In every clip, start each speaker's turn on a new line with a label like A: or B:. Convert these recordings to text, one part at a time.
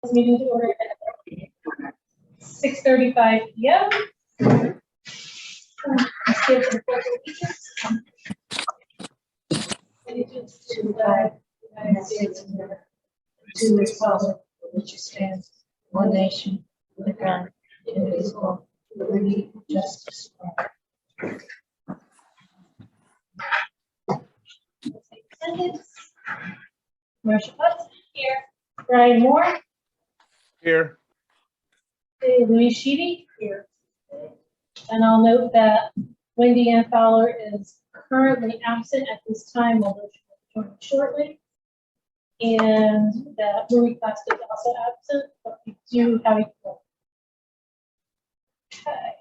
A: This meeting to order at 6:35 p.m. Stand for the pledge of allegiance to the flag of the United States of America, to the republic for which it stands, one nation, under God, indivisible, with liberty and justice for all. Marcia Hudson here. Brian Moore.
B: Here.
A: Okay, Louise Sheedy here. And I'll note that Wendy Ann Fowler is currently absent at this time, although she will join shortly. And that Louis Costa is also absent, but we do have a quorum. Okay.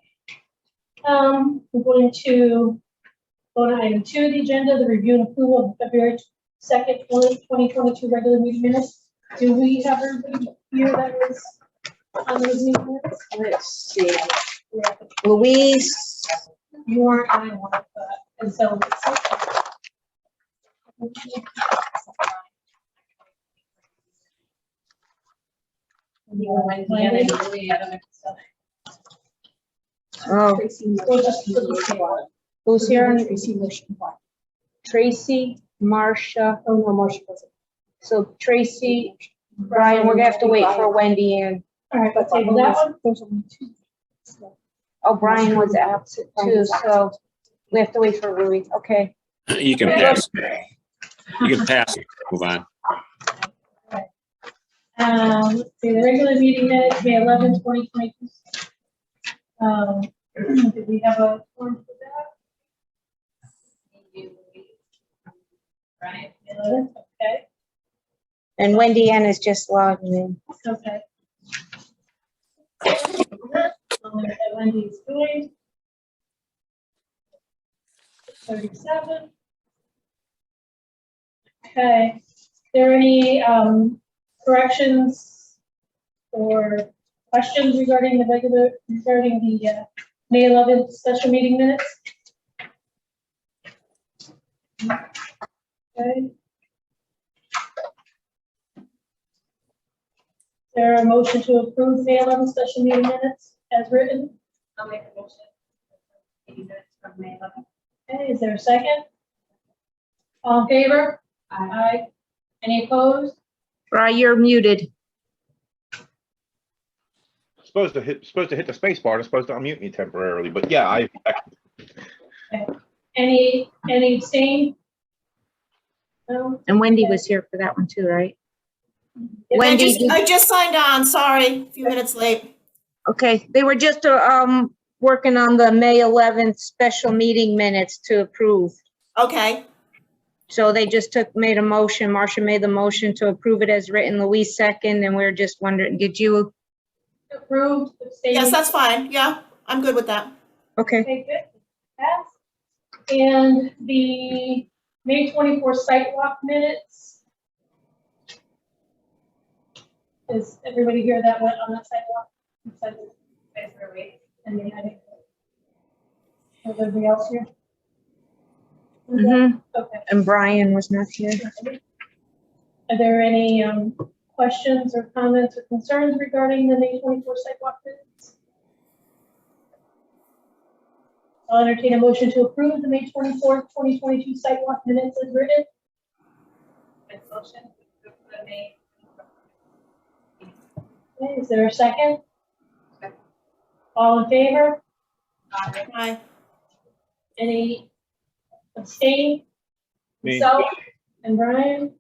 A: We're going to go to item 2 of the agenda, the review and approval of February 2nd, 2022 regular meeting minutes. Do we have everybody here that was on those meeting minutes?
C: Let's see. Louise.
A: You weren't, I weren't, but, and so.
C: Oh,
A: We'll just put the table.
C: who's here?
D: Tracy motion.
C: Tracy, Marcia.
D: Oh, no, Marcia wasn't.
C: So Tracy, Brian, we're gonna have to wait for Wendy and,
A: All right, let's table that one.
D: There's only two.
C: oh, Brian was absent too, so we have to wait for Louis. Okay.
E: You can pass. You can pass. Move on.
A: Let's see, the regular meeting minutes, May 11, 2022. Did we have a form for that? Right, okay,
C: And Wendy Ann is just logging in.
A: okay. Wendy's doing. 37. Okay, there any corrections or questions regarding the May 11th special meeting minutes? Okay. Is there a motion to approve May 11th special meeting minutes as written?
F: I'll make a motion. Meeting minutes from May 11th.
A: Okay, is there a second? All in favor? Aye. Any opposed?
C: Brian, you're muted.
B: Supposed to hit the space bar. It's supposed to unmute me temporarily, but yeah,
A: Any abstain? No?
C: And Wendy was here for that one too, right? Wendy,
D: I just signed on, sorry, a few minutes late.
C: okay, they were just working on the May 11th special meeting minutes to approve.
D: Okay,
C: So they just made a motion. Marcia made the motion to approve it as written. Louise second, and we're just wondering, did you?
A: Approved, abstained?
D: yes, that's fine, yeah, I'm good with that.
C: Okay.
A: Okay, good. Pass. And the May 24 site walk minutes. Is everybody here that went on that sidewalk? And then I think. Was everybody else here?
C: Mm-hmm.
A: Okay.
C: And Brian was not here.
A: Are there any questions or comments or concerns regarding the May 24 sidewalk minutes? I'll entertain a motion to approve the May 24, 2022 sidewalk minutes as written.
F: Motion to approve the May.
A: Okay, is there a second? All in favor?
D: Aye.
A: Any abstain?
B: Me.
A: Myself and Brian?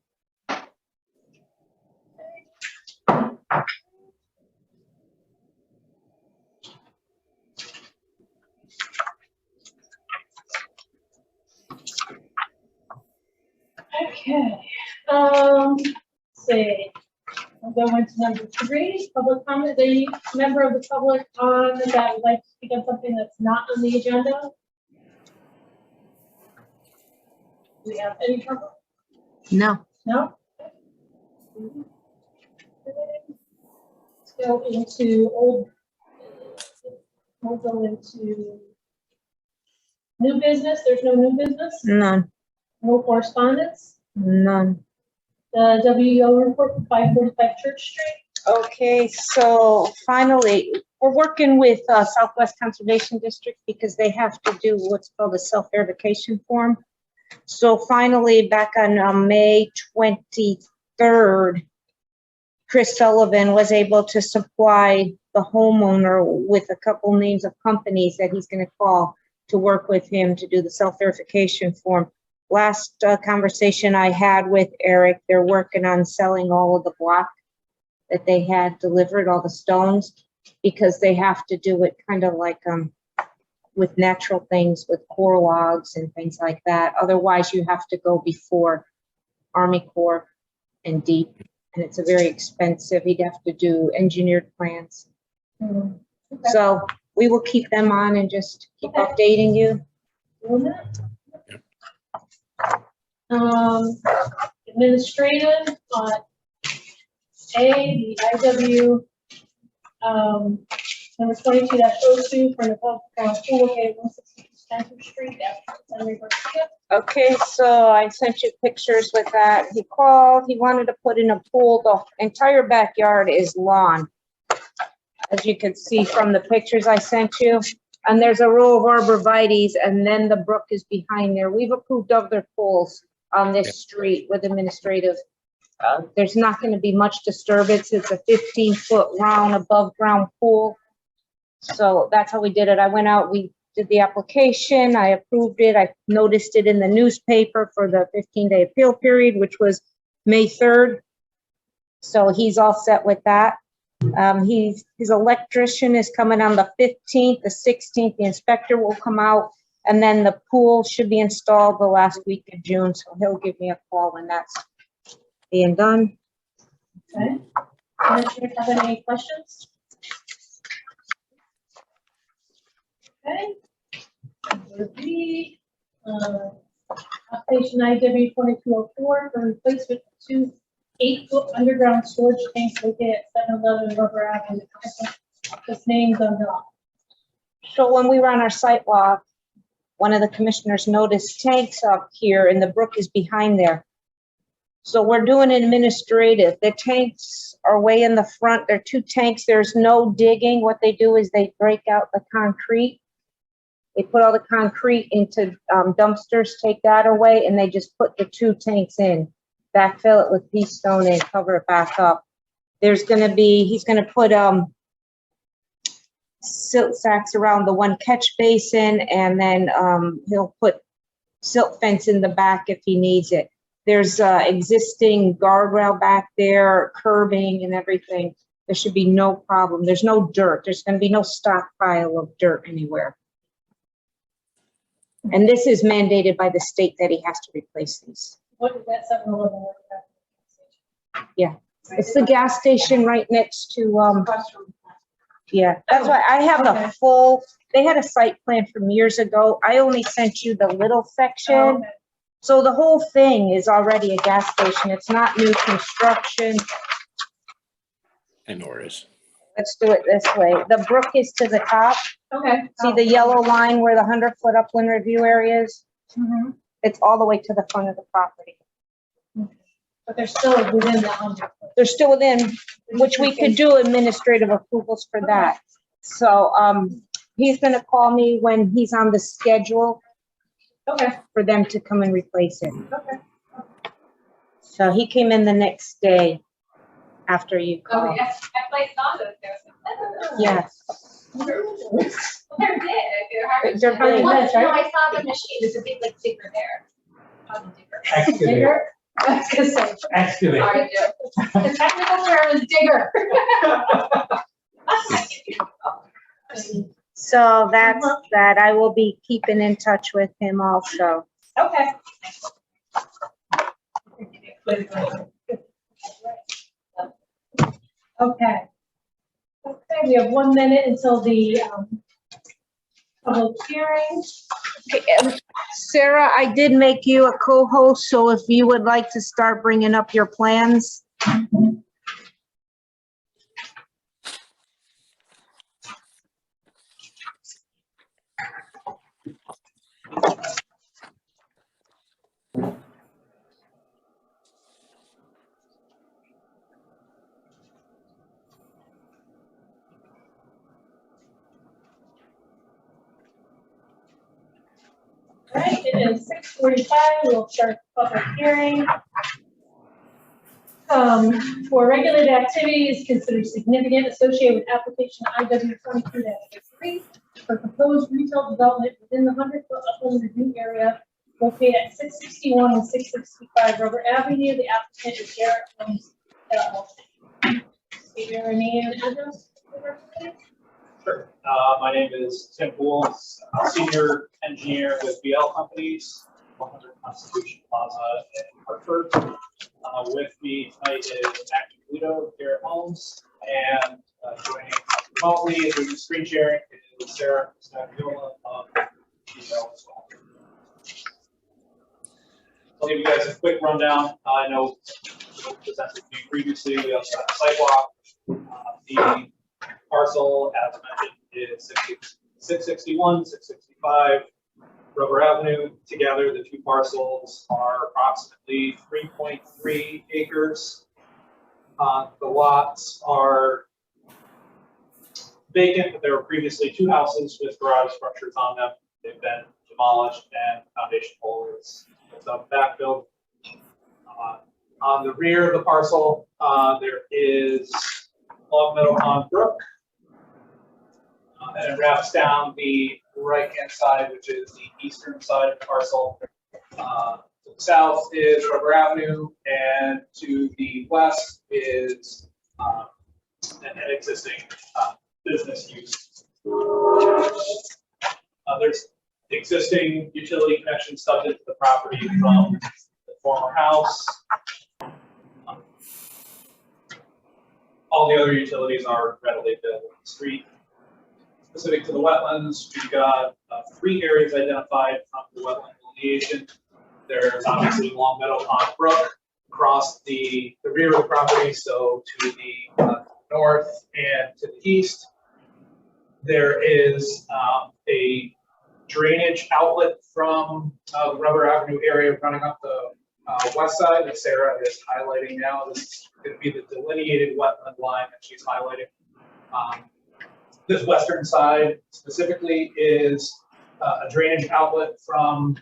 A: Okay, let's see. I'll go into number 3, public comment. The member of the public on that would like to speak on something that's not on the agenda. Do we have any trouble?
C: No.
A: No? Let's go into we'll go into new business. There's no new business.
C: None.
A: No correspondence.
C: None.
A: The WEO report for 545 Church Street.
C: Okay, so finally, we're working with Southwest Conservation District because they have to do what's called a self-verification form. So finally, back on May 23rd, Chris Sullivan was able to supply the homeowner with a couple names of companies that he's going to call to work with him to do the self-verification form. Last conversation I had with Eric, they're working on selling all of the block that they had delivered, all the stones, because they have to do it kind of like with natural things, with core logs and things like that. Otherwise, you have to go before Army Corps and DEEP, and it's a very expensive. He'd have to do engineered plans.
A: Okay.
C: So we will keep them on and just keep updating you.
A: Administrative, the IW, number 22-02 for the public pool located 162 Spencer Street, after Henry Garcia.
C: Okay, so I sent you pictures with that. He called, he wanted to put in a pool. The entire backyard is lawn, as you can see from the pictures I sent you. And there's a row of arborvitaes, and then the brook is behind there. We've approved other pools on this street with administrative. There's not going to be much disturbance. It's a 15-foot round above ground pool. So that's how we did it. I went out, we did the application, I approved it. I noticed it in the newspaper for the 15-day appeal period, which was May 3rd. So he's all set with that. His electrician is coming on the 15th, the 16th, the inspector will come out, and then the pool should be installed the last week of June. So he'll give me a call when that's being done.
A: Okay. Commissioners have any questions? Okay. Number B, application IW 2204 for replacement of two 8-foot underground storage tanks located at 711 Rubber Avenue. This name's unknown.
C: So when we were on our site walk, one of the commissioners noticed tanks up here and the brook is behind there. So we're doing administrative. The tanks are way in the front. They're 2 tanks. There's no digging. What they do is they break out the concrete. They put all the concrete into dumpsters, take that away, and they just put the 2 tanks in, backfill it with pea stone and cover it back up. There's gonna be, he's gonna put silt sacks around the one catch basin, and then he'll put silt fence in the back if he needs it. There's existing guardrail back there, curbing and everything. There should be no problem. There's no dirt. There's gonna be no stockpile of dirt anywhere. And this is mandated by the state that he has to replace these.
A: What is that 711?
C: Yeah, it's the gas station right next to, yeah, that's why I have the full, they had a site plan from years ago. I only sent you the little section.
A: Okay.
C: So the whole thing is already a gas station. It's not new construction.
E: I know where it is.
C: Let's do it this way. The brook is to the top.
A: Okay.
C: See the yellow line where the 100-foot upland review area is?
A: Mhm.
C: It's all the way to the front of the property.
A: But they're still within the 100.
C: They're still within, which we could do administrative approvals for that. So he's gonna call me when he's on the schedule
A: Okay.
C: for them to come and replace it.
A: Okay.
C: So he came in the next day after you
F: Oh,
C: called.
F: yes, I saw those.
C: Yes.
F: Well, they're big.
C: They're big.
F: No, I saw the machine. There's a big like digger there. Puzzle digger.
G: Excavator.
A: Digger? I was gonna say.
G: Excavator.
F: Sorry, Joe. The technical term is digger.
C: So that's that. I will be keeping in touch with him also.
A: Okay. Okay. Okay, we have 1 minute until the public hearing.
C: Sarah, I did make you a co-host, so if you would like to start bringing up your plans.
A: at 6:45, we'll start the public hearing. For regulated activities considered significant associated with application IW 22-3 for proposed retail development within the 100-foot upland review area located at 661 and 665 Rubber Avenue. The applicant is Garrett Holmes LLC. State your name and address.
G: Sure. My name is Tim Pools, senior engineer with BL Companies, 100 Constitution Plaza in Hartford. With me tonight is Acting Guido, Garrett Holmes, and joining remotely through screen sharing is Sarah Staviola of BL as well. I'll give you guys a quick rundown. I know it was presented to you previously. We also had a sidewalk. The parcel, as mentioned, is 661, 665 Rubber Avenue. Together, the two parcels are approximately 3.3 acres. The lots are vacant, but there were previously two houses with garage structures on them. They've been demolished and foundation hole is backfilled. On the rear of the parcel, there is Long Meadow Pond Brook. And it wraps down the right-hand side, which is the eastern side of the parcel. To the south is Rubber Avenue, and to the west is an existing business use. There's existing utility connections subject to the property from the former house. All the other utilities are readily available on the street. Specific to the wetlands, we've got 3 areas identified from the wetland delineation. There's obviously Long Meadow Pond Brook across the rear of the property, so to the north and to the east. There is a drainage outlet from the Rubber Avenue area running up the west side that Sarah is highlighting now. This is going to be the delineated wetland line that she's highlighting. This western side specifically is a drainage outlet from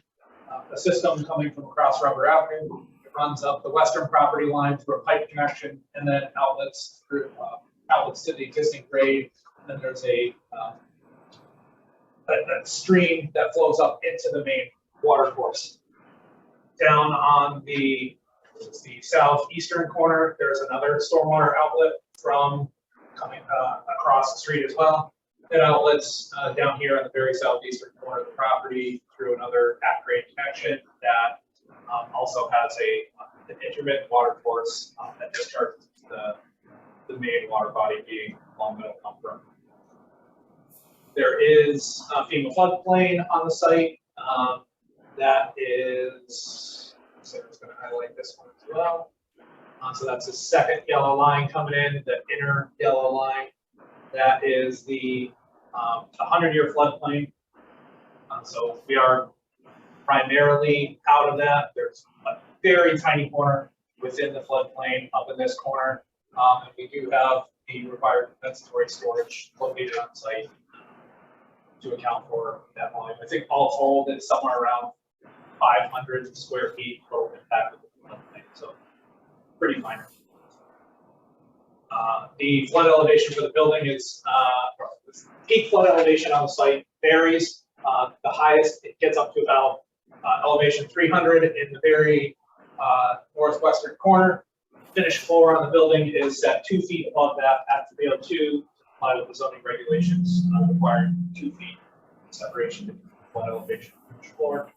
G: a system coming from across Rubber Avenue. It runs up the western property line through a pipe connection and then outlets through outlets to the existing grade. And then there's a stream that flows up into the main water course. Down on the southeastern corner, there's another stormwater outlet from coming across the street as well. It outlets down here on the very southeastern corner of the property through another at-grade connection that also has an intermittent water course that discharges the main water body being Long Meadow Pond Brook. There is a FEMA floodplain on the site. That is, Sarah's going to highlight this one as well. So that's the second yellow line coming in, the inner yellow line. That is the 100-year floodplain. So we are primarily out of that. There's a very tiny corner within the floodplain up in this corner. And we do have the required compensatory storage located on site to account for that volume. I think all told, it's somewhere around 500 square feet total impact of the floodplain. So pretty minor. The flood elevation for the building is peak flood elevation on the site varies. The highest it gets up to about elevation 300 in the very northwestern corner. Finished floor on the building is set 2 feet above that at 302. Comply with the zoning regulations requiring 2 feet separation between flood elevation and finished floor.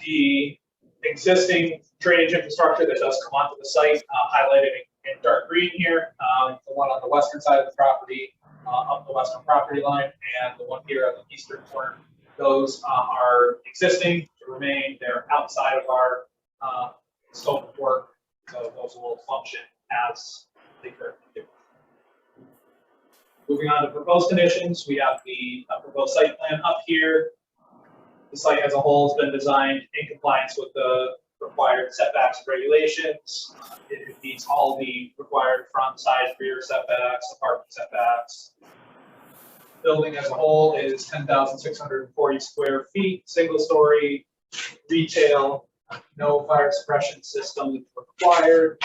G: The existing drainage infrastructure that does come onto the site, highlighted in dark green here, the one on the western side of the property, up the western property line, and the one here on the eastern corner, those are existing to remain. They're outside of our scope of work, so those will function as they currently do. Moving on to proposed conditions, we have the proposed site plan up here. The site as a whole has been designed in compliance with the required setbacks and regulations. It meets all the required front, side, rear setbacks, apartment setbacks. building as a whole is 10,640 square feet, single story, retail, no fire suppression system required.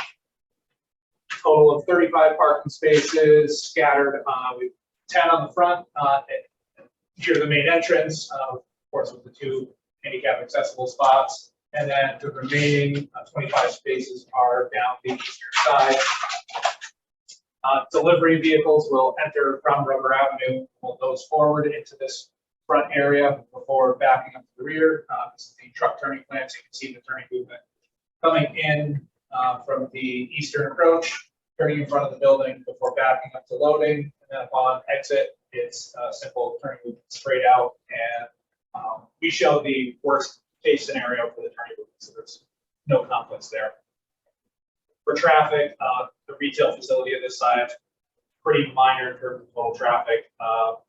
G: Total of 35 parking spaces scattered, with 10 on the front, here the main entrance, of course with the 2 handicap accessible spots. And then the remaining 25 spaces are down the eastern side. Delivery vehicles will enter from Rubber Avenue, pull those forward into this front area before backing up to the rear. This is the truck turning plan, so you can see the turning movement coming in from the eastern approach, turning in front of the building before backing up to loading. And then upon exit, it's a simple turning movement straight out. And we show the worst case scenario for the turning movement, so there's no conflicts there. For traffic, the retail facility of this side, pretty minor in terms of total traffic.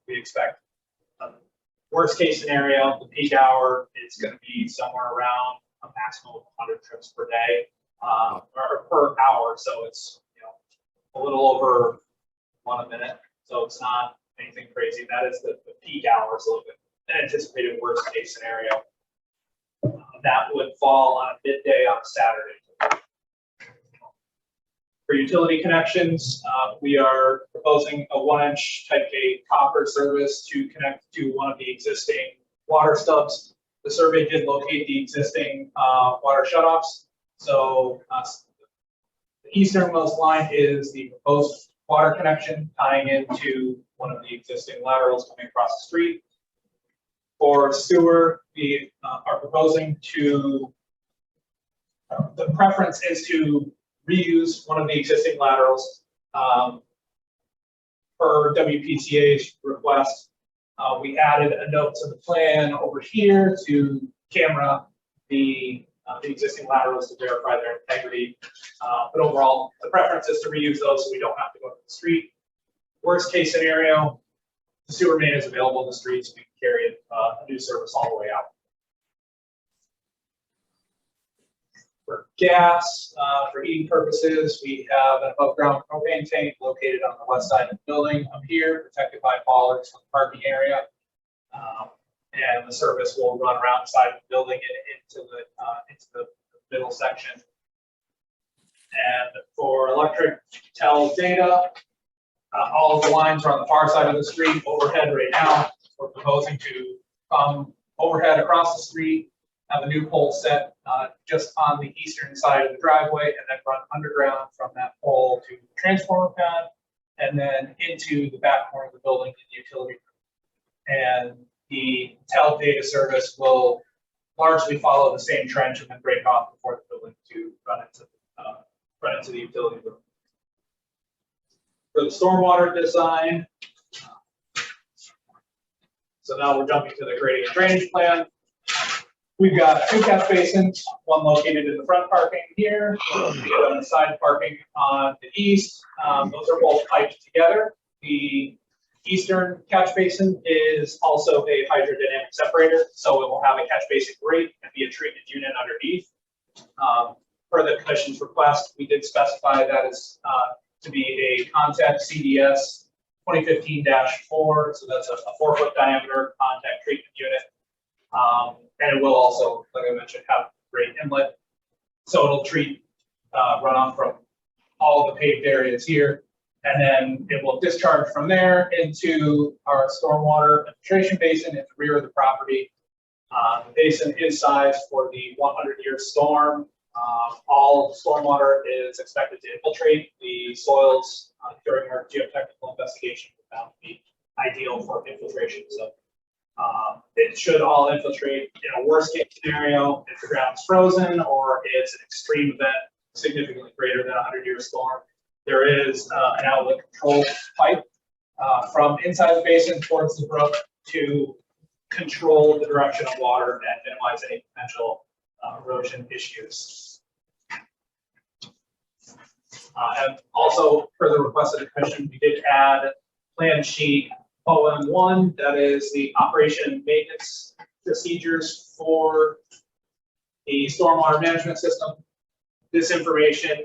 G: We expect worst case scenario, the peak hour is going to be somewhere around a maximum of 100 trips per day, or per hour. So it's, a little over 1 a minute. So it's not anything crazy. That is the peak hours, a little bit an anticipated worst case scenario. That would fall on a midday on a Saturday. For utility connections, we are proposing a 1-inch Type K copper service to connect to one of the existing water stubs. The survey did locate the existing water shutoffs. So the easternmost line is the proposed water connection tying into one of the existing laterals coming across the street. For sewer, we are proposing to, the preference is to reuse one of the existing laterals. Per WPTA's request, we added a note to the plan over here to camera the existing laterals to verify their integrity. But overall, the preference is to reuse those so we don't have to go to the street. Worst case scenario, the sewer main is available in the street, so we can carry a new service all the way out. For gas, for heating purposes, we have an above ground propane tank located on the west side of the building up here, protected by bollards from the parking area. And the service will run around the side of the building and into the middle section. And for electric tel data, all of the lines are on the far side of the street, overhead right now. We're proposing to come overhead across the street, have a new pole set just on the eastern side of the driveway, and then run underground from that pole to the transformer pad, and then into the back corner of the building in the utility room. And the tel data service will largely follow the same trench and then break off before the building to run into the utility room. For the stormwater design, so now we're jumping to the grading and drainage plan. We've got 2 catch basins, one located in the front parking here, the other side parking on the east. Those are both piped together. The eastern catch basin is also a hydrodynamic separator, so it will have a catch basin grate and be a treatment unit underneath. Per the commission's request, we did specify that is to be a contact CDS 2015-4, so that's a 4-foot diameter contact treatment unit. And it will also, like I mentioned, have grate inlet, so it'll treat runoff from all the paved areas here. And then it will discharge from there into our stormwater infiltration basin at the rear of the property. The basin is sized for the 100-year storm. All stormwater is expected to infiltrate the soils during our geotechnical investigation. We found to be ideal for infiltration. So it should all infiltrate. In a worst case scenario, if the ground's frozen or it's an extreme event significantly greater than a 100-year storm, there is an outlet control pipe from inside the basin towards the brook to control the direction of water and minimize any potential erosion issues. And also, per the request of the commission, we did add plan sheet OM1, that is the operation and maintenance procedures for the stormwater management system. This information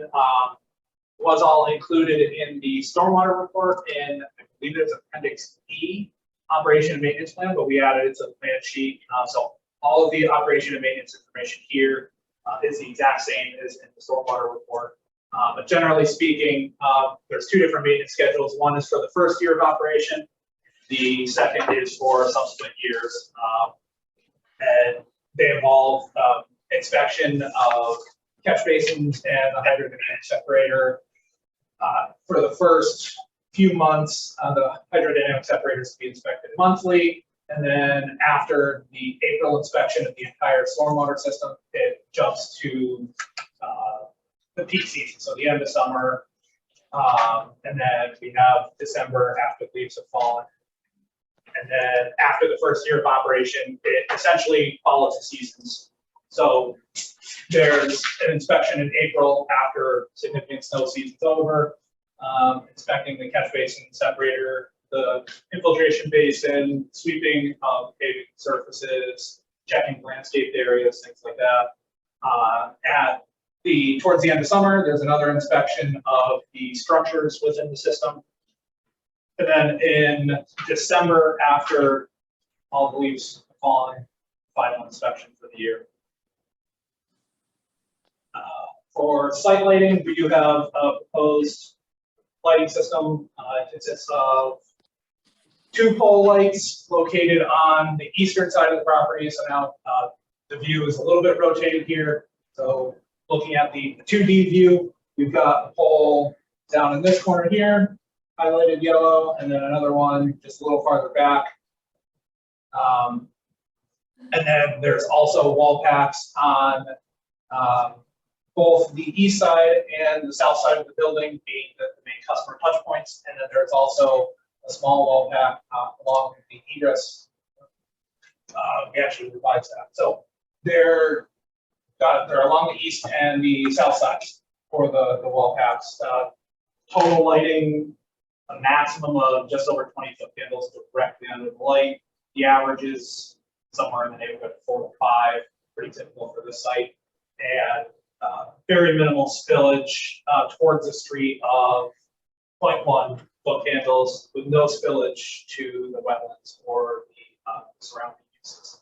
G: was all included in the stormwater report in, I believe it's Appendix E. operation and maintenance plan, but we added it to the plan sheet. So all of the operation and maintenance information here is the exact same as in the stormwater report. But generally speaking, there's two different maintenance schedules. One is for the first year of operation. The second is for subsequent years. And they involve inspection of catch basins and the hydrodynamic separator. For the first few months, the hydrodynamic separators to be inspected monthly. And then after the April inspection of the entire stormwater system, it jumps to the peak season, so the end of summer. And then we have December after leaves have fallen. And then after the first year of operation, it essentially follows the seasons. So there's an inspection in April after significant snow season's over, inspecting the catch basin separator, the infiltration basin, sweeping of paving surfaces, checking landscaped areas, things like that. Towards the end of summer, there's another inspection of the structures within the system. And then in December, after all the leaves have fallen, final inspection for the year. For site lighting, we do have a proposed lighting system. It consists of 2 pole lights located on the eastern side of the property. So now the view is a little bit rotated here. So looking at the 2D view, we've got a pole down in this corner here, highlighted yellow, and then another one just a little farther back. And then there's also wall packs on both the east side and the south side of the building, being the main customer touch points. And then there's also a small wall pack along the egress. We actually revised that. So they're along the east and the south sides for the wall packs. Total lighting, a maximum of just over 20-foot candles directly under the light. The average is somewhere in the neighborhood of 4 to 5, pretty typical for this site. And very minimal spillage towards the street of 0.1 foot candles with no spillage to the wetlands or the surrounding uses.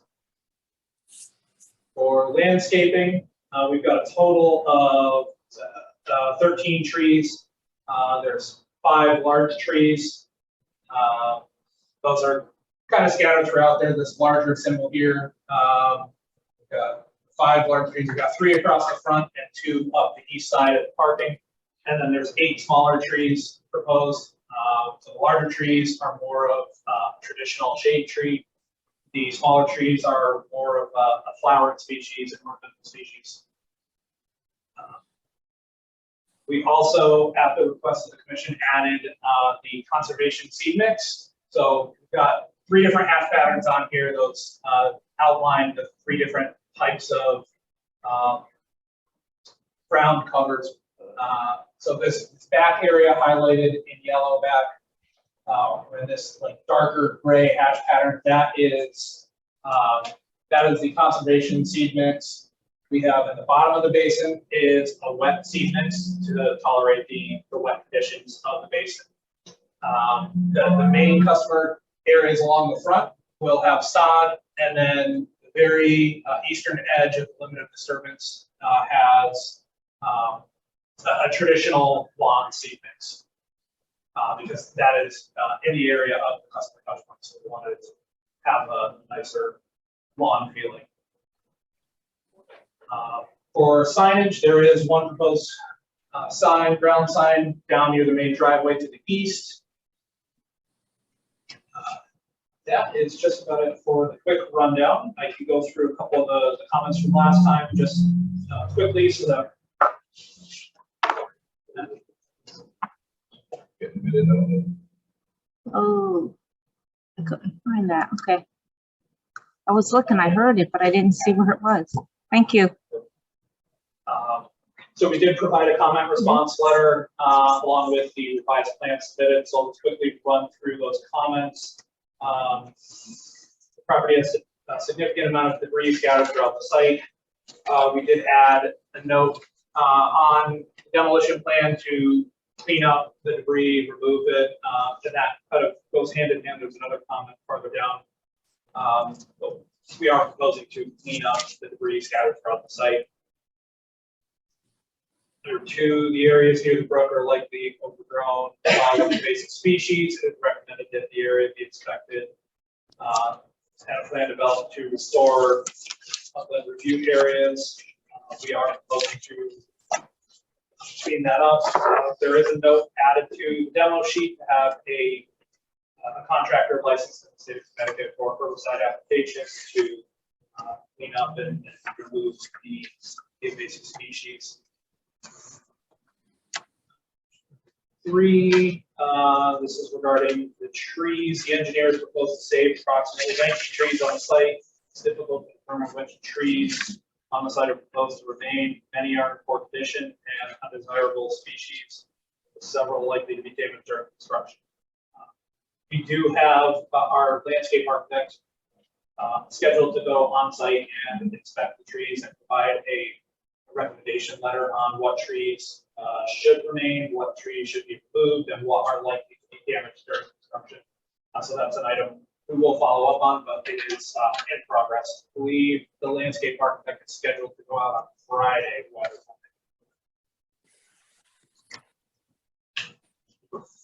G: For landscaping, we've got a total of 13 trees. There's 5 large trees. Those are kind of scattered throughout there. This larger symbol here. We've got 5 large trees. We've got 3 across the front and 2 up the east side of the parking. And then there's 8 smaller trees proposed. So the larger trees are more of traditional shade tree. The smaller trees are more of a flowering species and ornamental species. We also, at the request of the commission, added the conservation seed mix. So we've got 3 different hash patterns on here. Those outline the 3 different types of ground covers. So this back area highlighted in yellow back, and this like darker gray hash pattern, that is the conservation seed mix. We have at the bottom of the basin is a wet seed mix to tolerate the wet conditions of the basin. The main customer areas along the front will have sod, and then the very eastern edge of the limit of disturbance has a traditional lawn seed mix, because that is in the area of the customer touch point. So we wanted to have a nicer lawn feeling. For signage, there is one proposed ground sign down near the main driveway to the east. That is just about it for the quick rundown. I can go through a couple of the comments from last time just quickly so that.
C: Oh, I couldn't find that. Okay. I was looking, I heard it, but I didn't see where it was. Thank you.
G: So we did provide a comment response letter along with the revised plan submitted. So let's quickly run through those comments. The property has a significant amount of debris scattered throughout the site. We did add a note on the demolition plan to clean up the debris, remove it, and that kind of goes hand in hand. There's another comment further down. But we are proposing to clean up the debris scattered throughout the site. Number two, the areas near the brook are likely overgrown with invasive species. It's recommended that the area be inspected. And a plan developed to restore upland review areas. We are proposing to clean that up. There is a note added to the demo sheet to have a contractor licensed in the state of Connecticut for herbicide applications to clean up and remove the invasive species. 3, this is regarding the trees. The engineers proposed to save approximately 90 trees on the site. It's difficult to determine which trees on the site are proposed to remain. Many are in poor condition and undesirable species, with several likely to be damaged during construction. We do have our landscape architect scheduled to go on site and inspect the trees and provide a recommendation letter on what trees should remain, what trees should be removed, and what are likely to be damaged during construction. So that's an item we will follow up on, but it is in progress. I believe the landscape architect is scheduled to go out on Friday.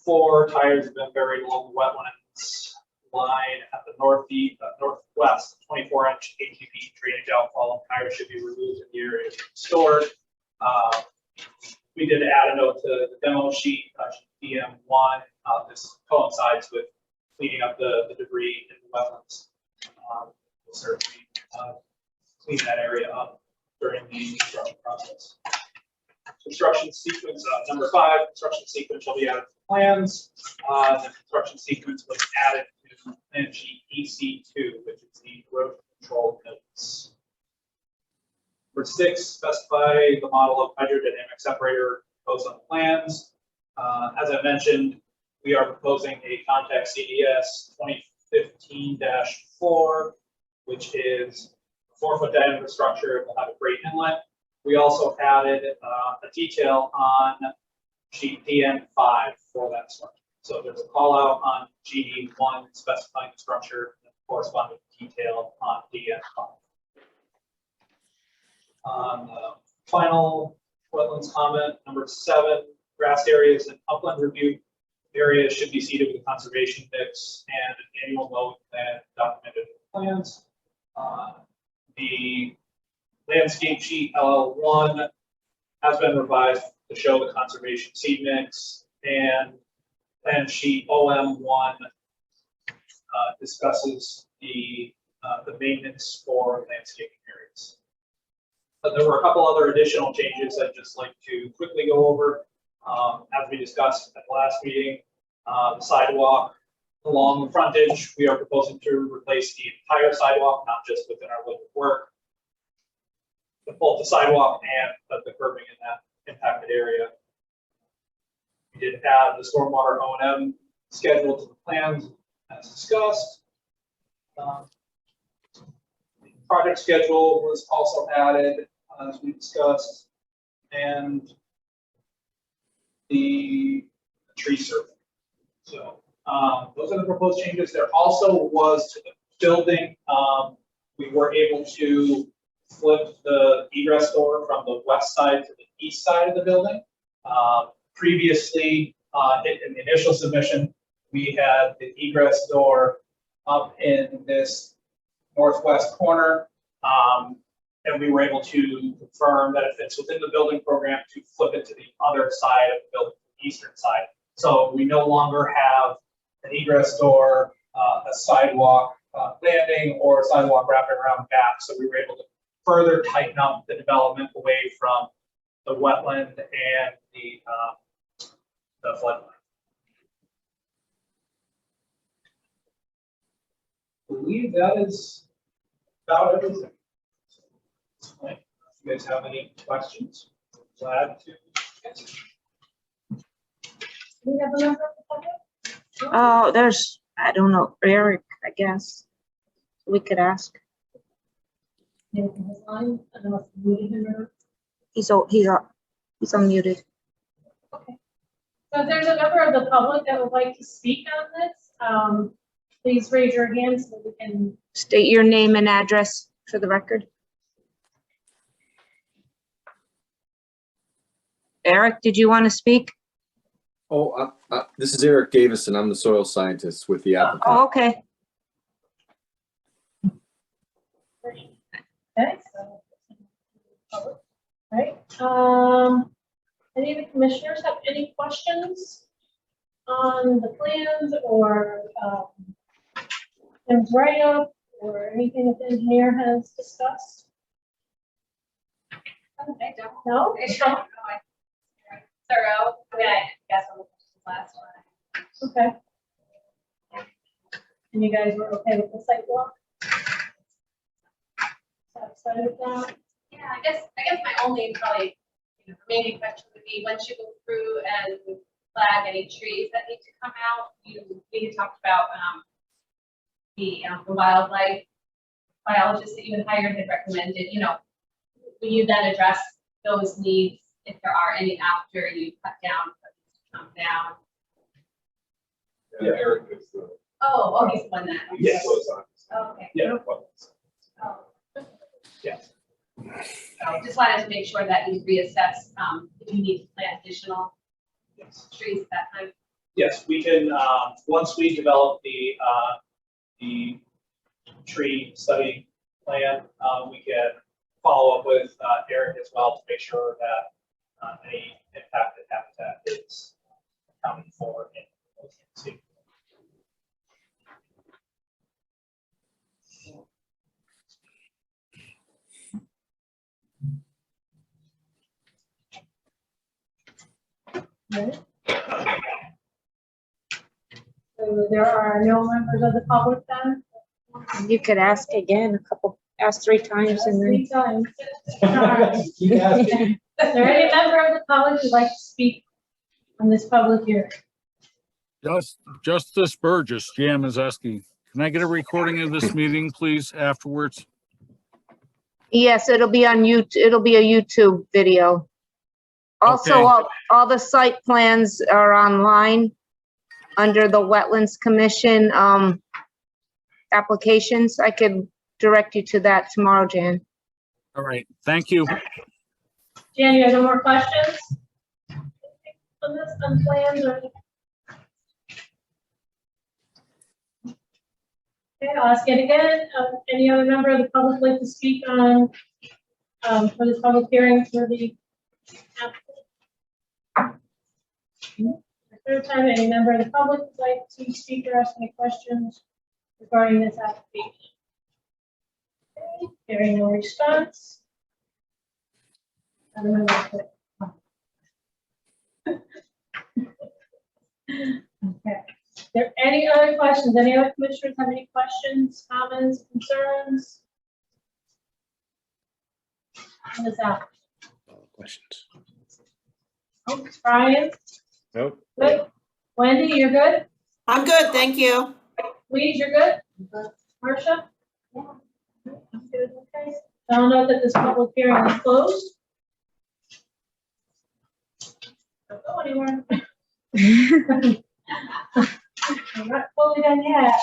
G: 4 tires have been buried along the wetlands line at the northwest 24-inch ATV drainage outfall. Tires should be removed in the area stored. We did add a note to the demo sheet, DM1. This coincides with cleaning up the debris in the wetlands. We'll certainly clean that area up during the construction process. Construction sequence, number 5, construction sequence shall be added to plans. The construction sequence was added to plan sheet EC2, which is the erosion control notes. Number 6, specify the model of hydrodynamic separator proposed on the plans. As I mentioned, we are proposing a contact CDS 2015-4, which is a 4-foot diameter structure. It will have a great inlet. We also added a detail on sheet DM5 for that structure. So there's a call out on GD1 specifying the structure and corresponding detail on DM5. Final wetlands comment, number 7, grass areas and upland review areas should be seeded with a conservation mix and an annual mowing plan documented in the plans. The landscape sheet LL1 has been revised to show the conservation seed mix, and plan sheet OM1 discusses the maintenance for landscaping areas. But there were a couple other additional changes I'd just like to quickly go over. As we discussed at the last meeting, the sidewalk along the frontage, we are proposing to replace the entire sidewalk, not just within our limit of work. Both the sidewalk and the curbing in that impacted area. We did add the stormwater O&M schedule to the plans as discussed. The project schedule was also added as we discussed, and the tree survey. So those are the proposed changes. There also was to the building. We were able to flip the egress door from the west side to the east side of the building. Previously, in the initial submission, we had the egress door up in this northwest corner, and we were able to confirm that it fits within the building program to flip it to the other side of the building, the eastern side. So we no longer have an egress door, a sidewalk landing, or a sidewalk wrapping around the back. So we were able to further tighten up the development away from the wetland and the floodline. I believe that is about everything. If you guys have any questions, glad to answer.
A: Do we have a member of the public?
C: Oh, there's, I don't know, Eric, I guess. We could ask.
A: Maybe from his line. I don't know if you muted him or.
C: He's unmuted.
A: Okay. So if there's a member of the public that would like to speak on this, please raise your hand so we can.
C: State your name and address for the record. Eric, did you want to speak?
H: Oh, this is Eric Davison. I'm the soil scientist with the applicant.
C: Oh, okay.
A: Okay, so. Public, right, any of the commissioners have any questions on the plans or, Tim's write-up or anything that the engineer has discussed?
F: I don't.
A: No?
F: I don't know. Thorough. I mean, I guess I'll look at the last one.
A: Okay. And you guys were okay with the site walk? Satisfied with that?
F: Yeah, I guess my only probably remaining question would be once you go through and flag any trees that need to come out, we talked about the wildlife biologist that you had hired had recommended, will you then address those needs if there are any after you cut down, come down?
I: Yeah, Eric is the.
F: Oh, he's the one that.
G: Yes.
F: Oh, okay.
G: Yeah.
F: Oh.
G: Yes.
F: So just wanted to make sure that you reassess if you need to plant additional trees at that time.
G: Yes, we can, once we develop the tree study plan, we can follow up with Eric as well to make sure that any impacted habitat is accounted for in those things.
A: Right. So there are no members of the public then?
C: You could ask again ask 3 times and then.
A: 3 times. Is there any member of the public who'd like to speak on this public hearing?
E: Justice Burgess, Jan Mazeski. Can I get a recording of this meeting, please, afterwards?
C: Yes, it'll be on YouTube. It'll be a YouTube video. Also,
E: Okay.
C: all the site plans are online under the Wetlands Commission applications. I could direct you to that tomorrow, Jan.
E: All right, thank you.
A: Jan, you have no more questions? On this, on plans or? Okay, I'll ask it again. Any other member of the public like to speak on, for this public hearing for the applicant? Third time, any member of the public would like to speak or ask any questions regarding this application? Okay, hearing no response. I don't know what to- Okay. Are there any other questions? Any other commissioners have any questions, comments, concerns? On this app?
B: Questions?
A: Oh, Brian?
B: Nope.
A: Good. Wendy, you're good?
D: I'm good, thank you.
A: Louise, you're good? Marcia? Yeah. I'm good, okay. I'll note that this public hearing is closed. Don't go anywhere. I'm not fully done yet.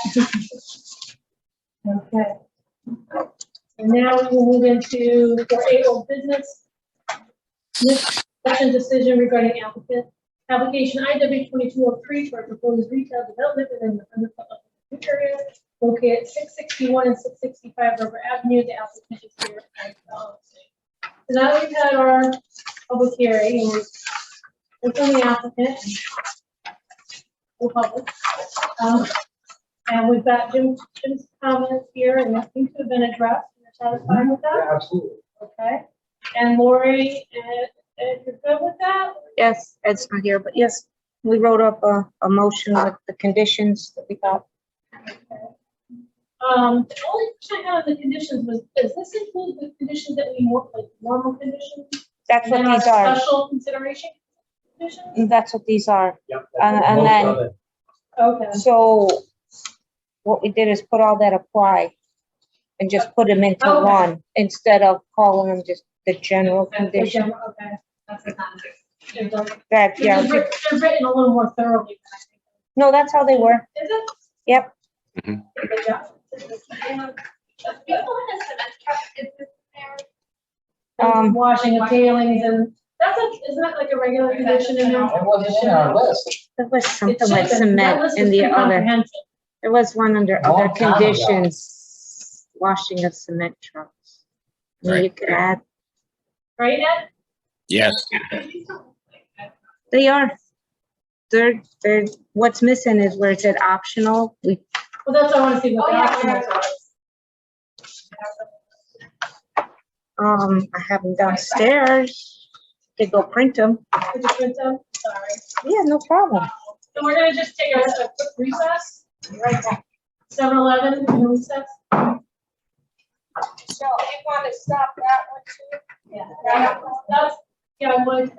A: Okay. And now we will move into for old business. This session decision regarding application IW 2203 for a proposed retail development within the New area located at 661 and 665 River Avenue. The applicant is here. So now we've had our public hearing and it's on the applicant. The public. And we've got Jim's comments here and that seems to have been addressed. You're satisfied with that?
G: Yeah, absolutely.
A: Okay. And Lori, Ed, you're good with that?
C: Yes, Ed's not here, but yes, we wrote up a motion with the conditions that we got.
A: Okay. The only question I had on the conditions was, does this include the conditions that we want, like normal conditions?
C: That's what
A: And then
C: these
A: our
C: are.
A: special consideration conditions?
C: That's what these are.
G: Yep.
C: And then,
A: Okay.
C: so what we did is put all that apply and just put them into
A: Okay.
C: one instead of calling them just the general
A: Okay.
C: condition.
A: Okay.
F: That's the concept.
A: They're done.
C: That, yeah.
A: They're written a little more thoroughly than I think.
C: No, that's how they were.
A: Is it?
C: Yep.
A: Good job. Washing of tailings and isn't that like a regular condition in there?
J: It wasn't in our list.
C: There was
A: It
C: something
A: should
C: with
A: have been. That
C: cement
A: list
C: in
A: was
C: the
A: pretty
C: other,
A: comprehensive.
C: there was one under
J: Long
C: other
J: time ago.
C: conditions, washing of cement trucks. I mean, you could add,
A: Right, Ed?
E: Yes.
C: they are, they're, what's missing is where it said optional.
A: Well, that's what I want to see what
F: Oh,
A: the
F: yeah,
A: option
F: yeah.
A: is.
C: I have them downstairs. Could go print them.
A: Could you print them? Sorry.
C: Yeah, no problem.
A: So we're gonna just take a quick recess. Right back. 7:11 recess.
C: So you want to stop that one too?
A: Yeah. Yeah, I wanted to.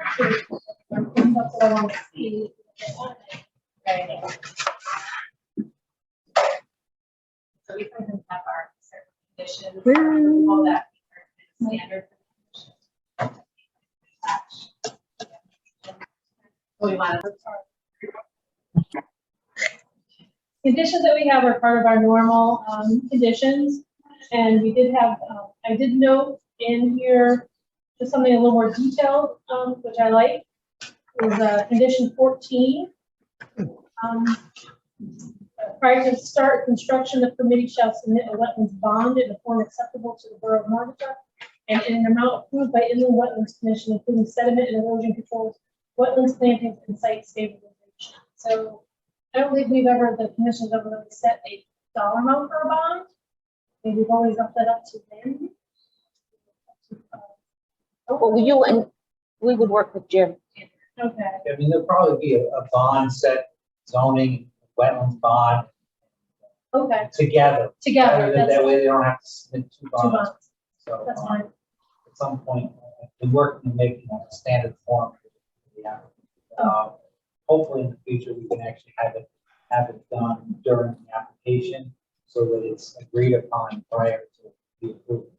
A: That's what I want to see.
F: So we can have our certain conditions, all that. Standard. We want to.
A: Conditions that we have are part of our normal conditions. And we did have, I did note in here just something a little more detailed, which I like, is condition 14. Prior to start construction, the committee shall submit a wetlands bond in a form acceptable to the Borough of Martinsburg and in an amount approved by Inland Wetlands Commission, including sediment and erosion controls, wetlands plantings, and site stabilization. So I don't think the commission's ever really set a dollar amount for a bond. And we've always left that up to them.
C: Well, you and we would work with Jim.
A: Okay.
J: I mean, there'll probably be a bond set, zoning, wetlands bond
A: Okay.
J: together.
A: Together.
J: That way they don't have to submit two
A: 2
J: bonds.
A: months.
J: So
A: That's fine.
J: at some point, we're working on making a standard form. Yeah. Hopefully in the future, we can actually have it done during the application so that it's agreed upon prior to the approval.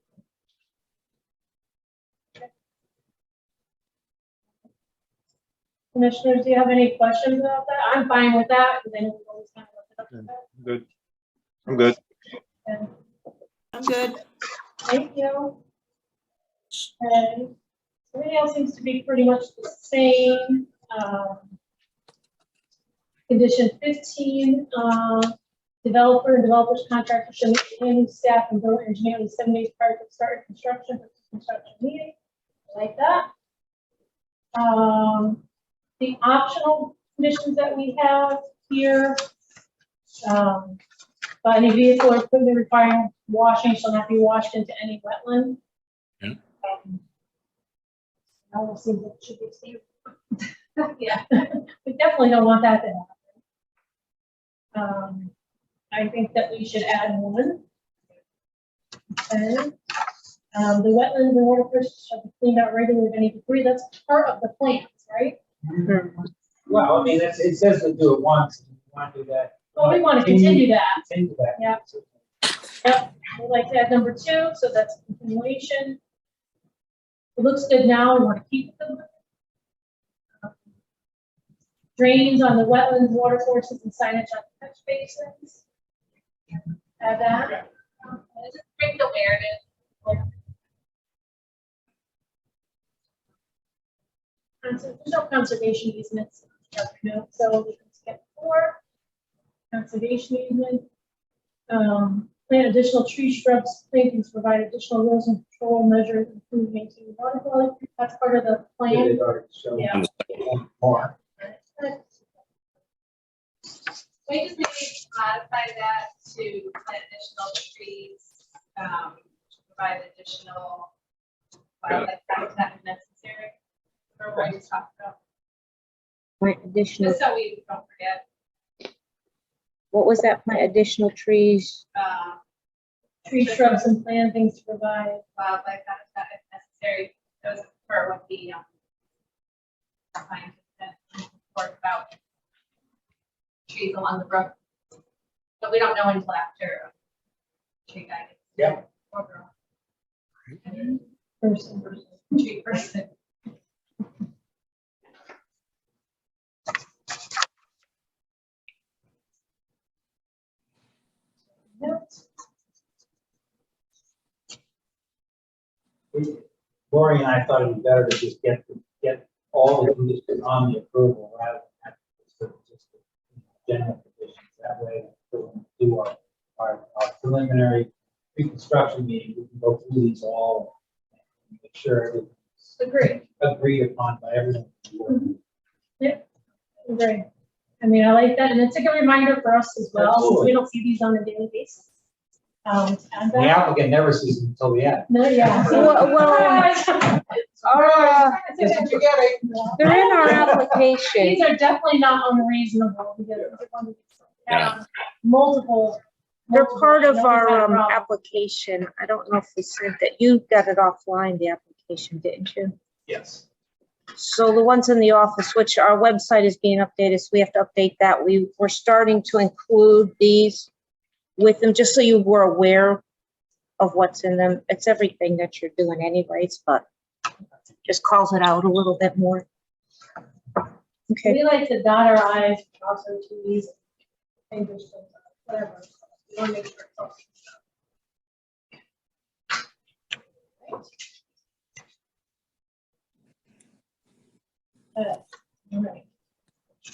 A: Commissioners, do you have any questions about that? I'm fine with that because I know we've always kind of looked it up.
B: Good. I'm good.
A: And
D: I'm good.
A: thank you. Okay. Everything else seems to be pretty much the same. Condition 15, developer and developers contractor should meet the planning staff and borough engineer at least 7 days prior to start construction for construction meeting. I like that. The optional conditions that we have here, by any vehicle or equipment requiring washing shall not be washed into any wetland.
E: Yeah.
A: That will seem that it should be safe. Yeah, we definitely don't want that to happen. I think that we should add one. Okay. The wetlands and water courses shall be cleaned out regularly of any debris. That's part of the plans, right?
J: Well, I mean, it says to do it once, and you want to do that.
A: Well, we want to continue that.
J: Continue that.
A: Yeah. Yep, we'd like to add number 2, so that's a continuation. It looks good now, we want to keep them. Drains on the wetlands, water courses, and signage on the catch basins. Add that.
F: Just bring the awareness.
A: There's no conservation easements, so we can skip 4. Conservation easement. Plant additional tree shrubs, plantings to provide additional erosion control measures, improve maintaining water quality. That's part of the plan.
J: They've already shown
A: Yeah.
J: more.
F: We just need to modify that to plant additional trees, provide additional wildlife habitat if necessary. Or what you talked about,
C: Plant additional,
F: just so we don't forget,
C: what was that? Plant additional trees.
A: Tree shrubs and plantings to provide.
F: wildlife habitat if necessary. Those for what the scientists said, report about trees along the brook. But we don't know until after tree guy gets.
J: Yeah.
F: Or girl.
A: Person.
F: Tree person.
J: Lori and I thought it'd be better to just get all the conditions on the approval rather than have just the general conditions. That way, when we do our preliminary pre-construction meeting, we can go through these all and make sure everything's agreed upon by everyone.
A: Yep, great. I mean, I like that, and it's a good reminder for us as well, since we don't see these on a daily basis. And
J: The applicant never sees them until the end.
A: no, yeah.
C: They're in our application.
A: These are definitely not unreasonable, because multiple.
C: They're part of
A: nobody's had a
C: our
A: problem.
C: application. I don't know if we sent it. You got it offline, the application, didn't you?
G: Yes.
C: So the ones in the office, which our website is being updated, so we have to update that. We're starting to include these with them, just so you were aware of what's in them. It's everything that you're doing anyways, but just calls it out a little bit more. Okay.
A: We like to dot our i's, cross our t's, fingers, whatever. We want to make sure it's all. All right.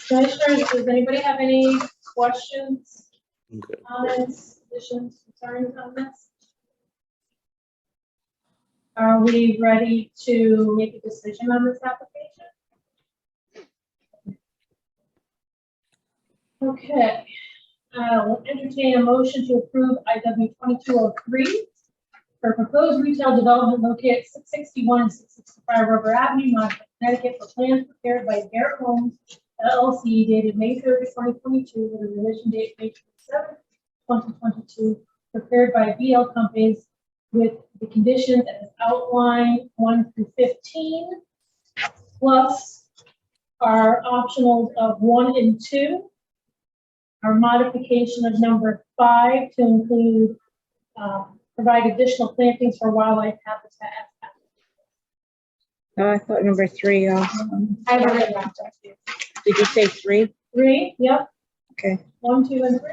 A: Commissioners, does anybody have any questions,
B: Okay.
A: comments, additions, concerns on this? Are we ready to make a decision on this application? Okay, we'll entertain a motion to approve IW 2203 for proposed retail development located at 661 and 665 River Avenue, Monmouth, Connecticut, for plans prepared by Garrett Homes LLC dated May 3rd, 2022, with a revision date May 27th, 2022, prepared by BL Companies with the conditions as outlined 1 through 15, plus our optionals of 1 and 2. Our modification of number 5 to include provide additional plantings for wildlife habitat.
C: Oh, I thought number 3.
A: I haven't written that down.
C: Did you say 3?
A: 3, yep.
C: Okay.
A: 1, 2, and 3.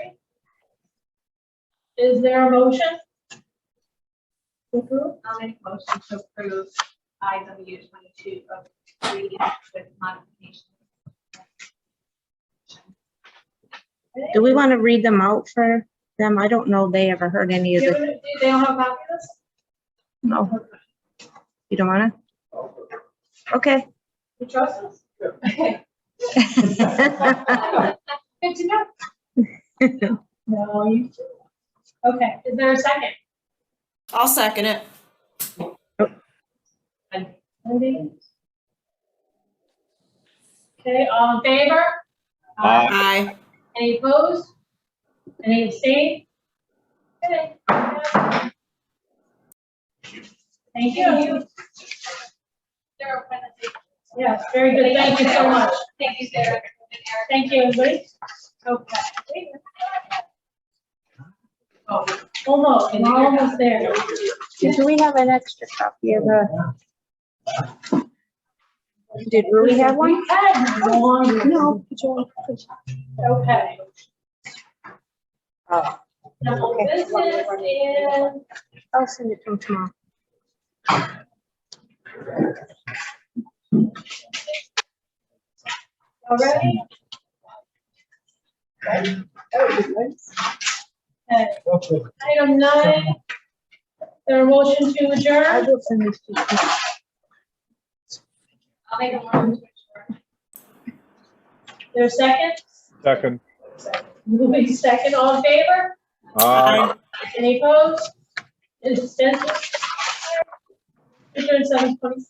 A: Is there a motion? To approve?
F: I'll make a motion to approve IW 2203 with modifications.
C: Do we want to read them out for them? I don't know they ever heard any of
A: They
C: the.
A: don't have a copy of this?
C: No. You don't want to? Okay.
A: You trust us? Okay. Good to know. No, you. Okay, is there a second?
D: I'll second it.
A: Wendy? Okay, all in favor?
D: Aye.
A: Any opposed? Any abstained? Okay. Thank you.
F: Sarah, when is it?
A: Yes, very good. Thank you so much.
F: Thank you, Sarah. And Eric.
A: Thank you, everybody. Okay. Oh, almost, we're almost there.
C: Do we have an extra copy of the? Did Rui have one?
A: We had one.
C: No.
A: Okay.
C: Oh,
A: Now, business is,
C: I'll send it to him tomorrow.
A: already? Okay. Item 9, there a motion to
C: I
A: adjourn?
C: will send this to you.
F: I'll make a motion to adjourn.
A: There's a second?
B: Second.
A: Moving second, all in favor?
B: Aye.
A: Any opposed? Any abstentions? Adjourn 7:26.